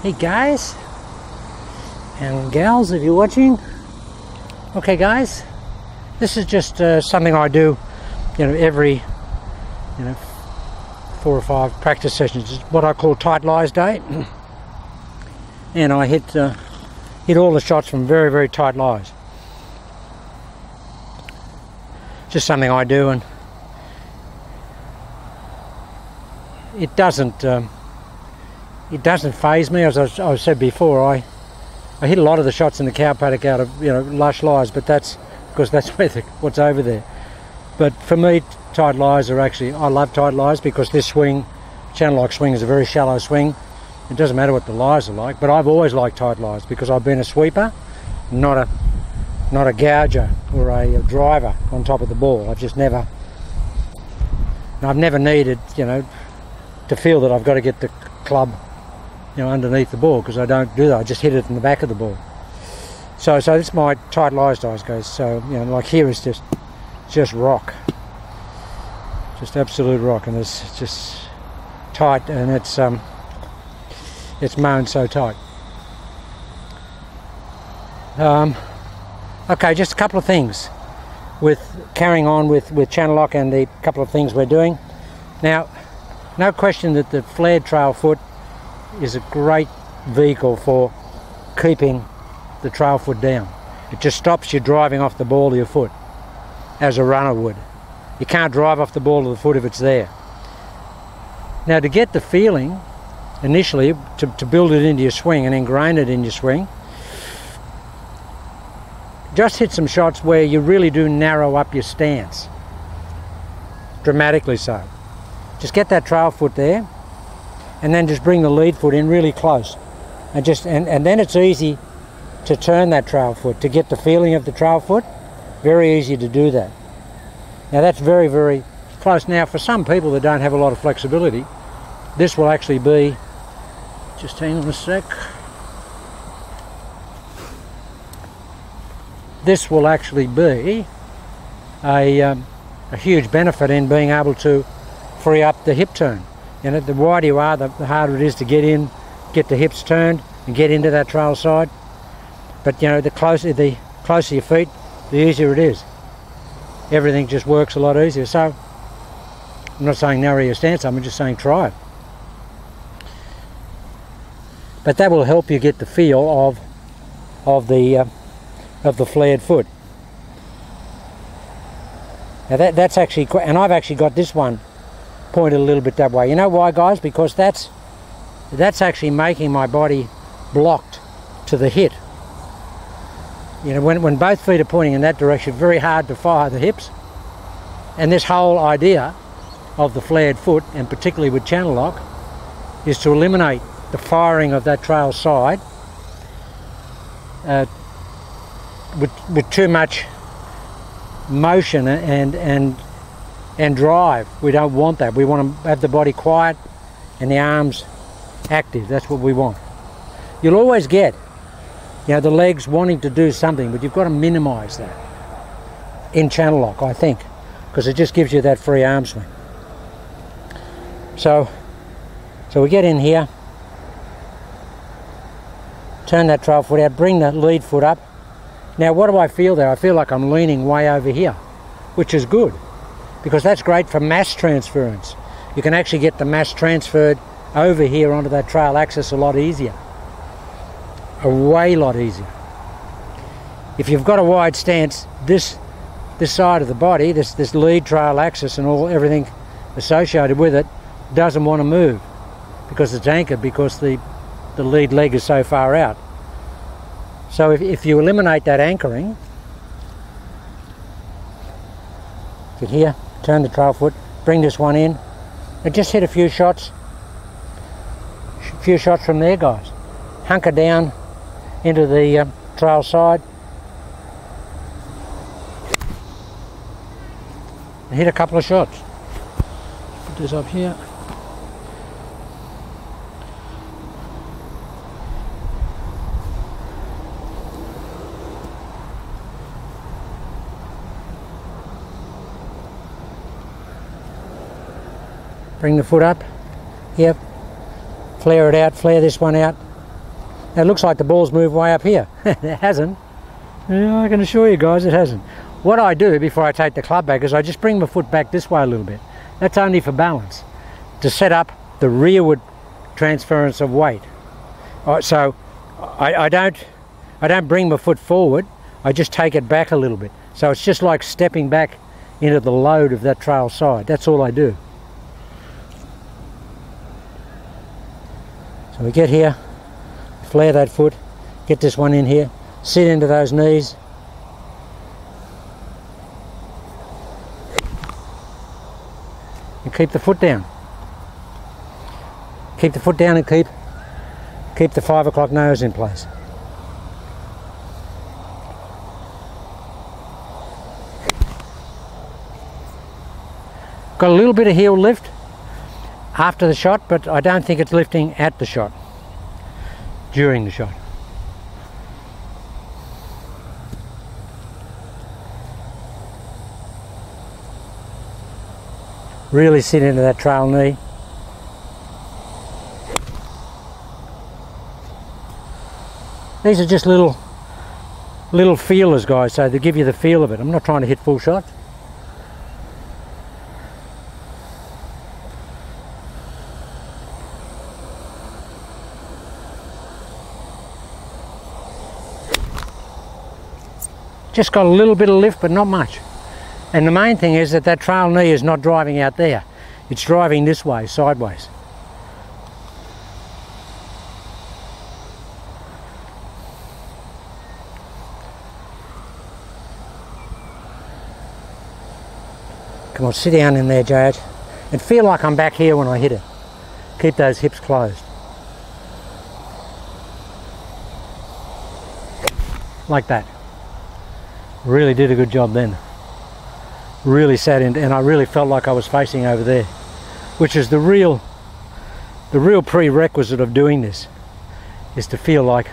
Hey guys and gals, if you're watching. Okay guys, this is just something I do, every 4 or 5 practice sessions. It's what I call tight lies day, and I hit all the shots from very, very tight lies. Just something I do, and it doesn't faze me. As I said before, I hit a lot of the shots in the cow paddock out of lush lies, but that's because that's what's over there. But for me, tight lies are actually, I love tight lies because this swing, channel lock swing, is a very shallow swing. It doesn't matter what the lies are like, but I've always liked tight lies because I've been a sweeper, not a gouger or a driver on top of the ball. I've never needed to feel that I've got to get the club underneath the ball, because I don't do that. I just hit it in the back of the ball. So this is my tight lies dice, guys. So like here is just rock, just absolute rock, and it's just tight, and it's mown so tight. Okay, just a couple of things with carrying on with channel lock and the couple of things we're doing now. No question that the flared trail foot is a great vehicle for keeping the trail foot down. It just stops you driving off the ball of your foot as a runner would. You can't drive off the ball of the foot if it's there. Now, to get the feeling initially, to build it into your swing and ingrain it in your swing, just hit some shots where you really do narrow up your stance, dramatically so. Just get that trail foot there, and then just bring the lead foot in really close, and then it's easy to turn that trail foot to get the feeling of the trail foot. Very easy to do that. Now that's very, very close. Now for some people that don't have a lot of flexibility, this will actually be, just hang on a sec, this will actually be a huge benefit in being able to free up the hip turn. The wider you are, the harder it is to get in, get the hips turned and get into that trail side. But the closer your feet, the easier it is. Everything just works a lot easier. So I'm not saying narrow your stance, I'm just saying try it. But that will help you get the feel of the flared foot. Now that's actually, and I've actually got this one pointed a little bit that way. You know why, guys? Because that's actually making my body blocked to the hit. When both feet are pointing in that direction, very hard to fire the hips. And this whole idea of the flared foot, and particularly with channel lock, is to eliminate the firing of that trail side with too much motion and drive. We don't want that. We want to have the body quiet and the arms active. That's what we want. You'll always get the legs wanting to do something, but you've got to minimize that in channel lock, I think, because it just gives you that free arm swing. So we get in here, turn that trail foot out, bring the lead foot up. Now what do I feel there? I feel like I'm leaning way over here, which is good, because that's great for mass transference. You can actually get the mass transferred over here onto that trail axis a lot easier. A way lot easier. If you've got a wide stance, this side of the body, this lead trail axis and everything associated with it doesn't want to move because it's anchored, because the lead leg is so far out. So if you eliminate that anchoring, get here, turn the trail foot, bring this one in, and just hit a few shots from there, guys. Hunker down into the trail side and hit a couple of shots. Put this up here. Bring the foot up. Yep. Flare it out, flare this one out, It looks like the ball's moved way up here. It hasn't. Yeah, I can assure you guys it hasn't. What I do before I take the club back is I just bring my foot back this way a little bit. That's only for balance, to set up the rearward transference of weight. So I don't bring my foot forward, I just take it back a little bit. So it's just like stepping back into the load of that trail side. That's all I do. So we get here, flare that foot, get this one in here, sit into those knees. And keep the foot down. Keep the foot down and keep the 5 o'clock nose in place. Got a little bit of heel lift after the shot, but I don't think it's lifting at the shot, during the shot. Really sit into that trail knee. These are just little feelers, guys, so they give you the feel of it. I'm not trying to hit full shots. Just got a little bit of lift, but not much. And the main thing is that trail knee is not driving out there. It's driving this way, sideways. Come on, sit down in there, JH, and feel like I'm back here when I hit it. Keep those hips closed. Like that. Really did a good job then. Really sat in, and I really felt like I was facing over there, which is the real prerequisite of doing this, is to feel like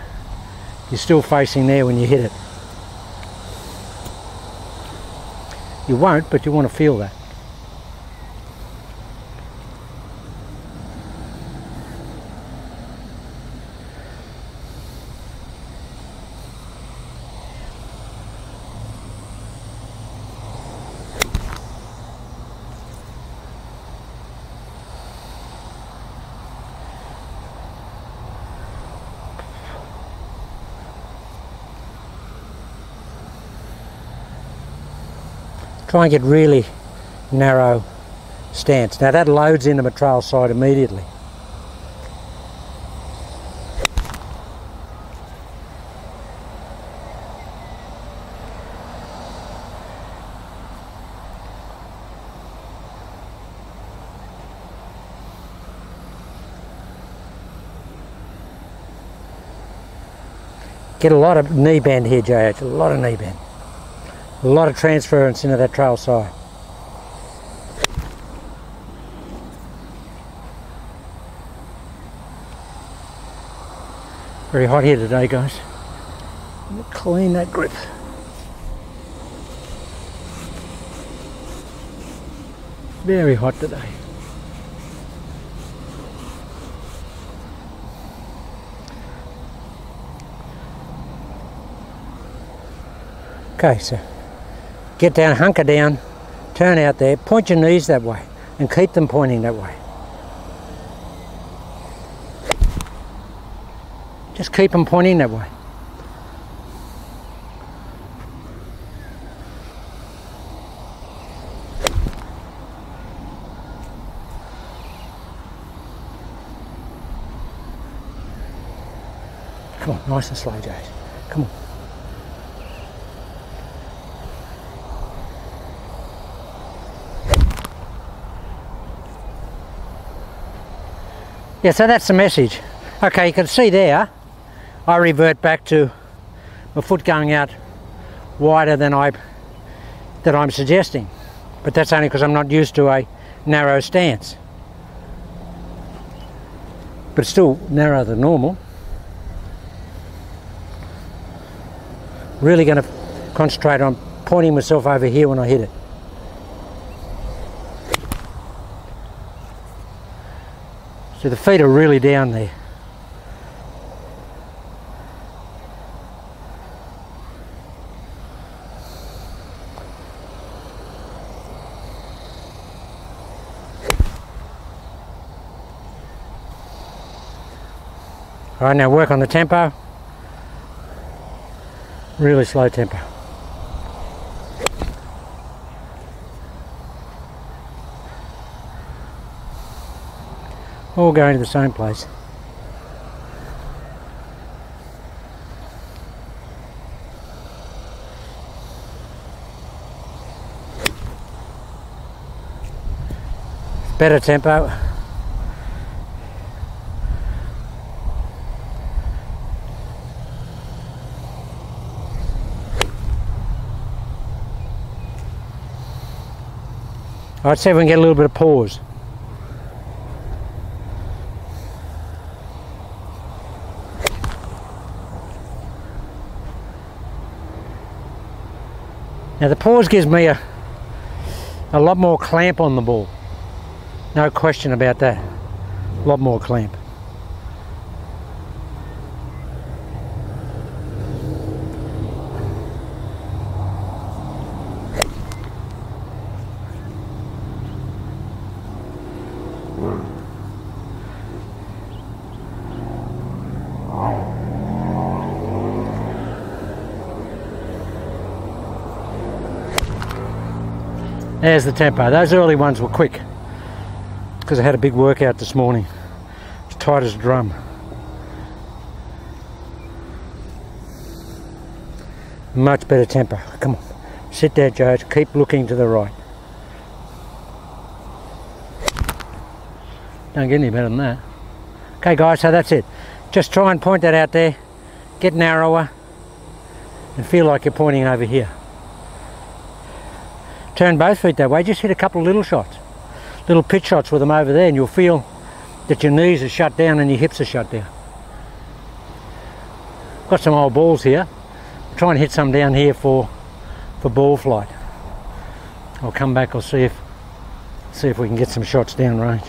you're still facing there when you hit it. You won't, but you want to feel that. Try and get really narrow stance. Now that loads into my trail side immediately. Get a lot of knee bend here, JH, a lot of knee bend. A lot of transference into that trail side. Very hot here today, guys. Clean that grip. Very hot today. Okay, so get down, hunker down, turn out there, point your knees that way and keep them pointing that way. Just keep them pointing that way. Come on, nice and slow, Jade. Come on. Yeah, so that's the message. Okay, you can see there, I revert back to my foot going out wider than I'm suggesting. But that's only because I'm not used to a narrow stance. But it's still narrower than normal. Really going to concentrate on pointing myself over here when I hit it. So the feet are really down there. Alright, now work on the tempo. Really slow tempo. All going to the same place. Better tempo. I'd see if we can get a little bit of pause. Now the pause gives me a lot more clamp on the ball. No question about that. A lot more clamp. There's the tempo. Those early ones were quick because I had a big workout this morning. It's tight as a drum. Much better tempo. Come on. Sit there, Judge. Keep looking to the right. Don't get any better than that. Okay guys, so that's it. Just try and point that out there. Get narrower and feel like you're pointing over here. Turn both feet that way, just hit a couple of little shots. Little pitch shots with them over there and you'll feel that your knees are shut down and your hips are shut down. Got some old balls here. I'll try and hit some down here for ball flight. I'll come back, I'll see if we can get some shots down range.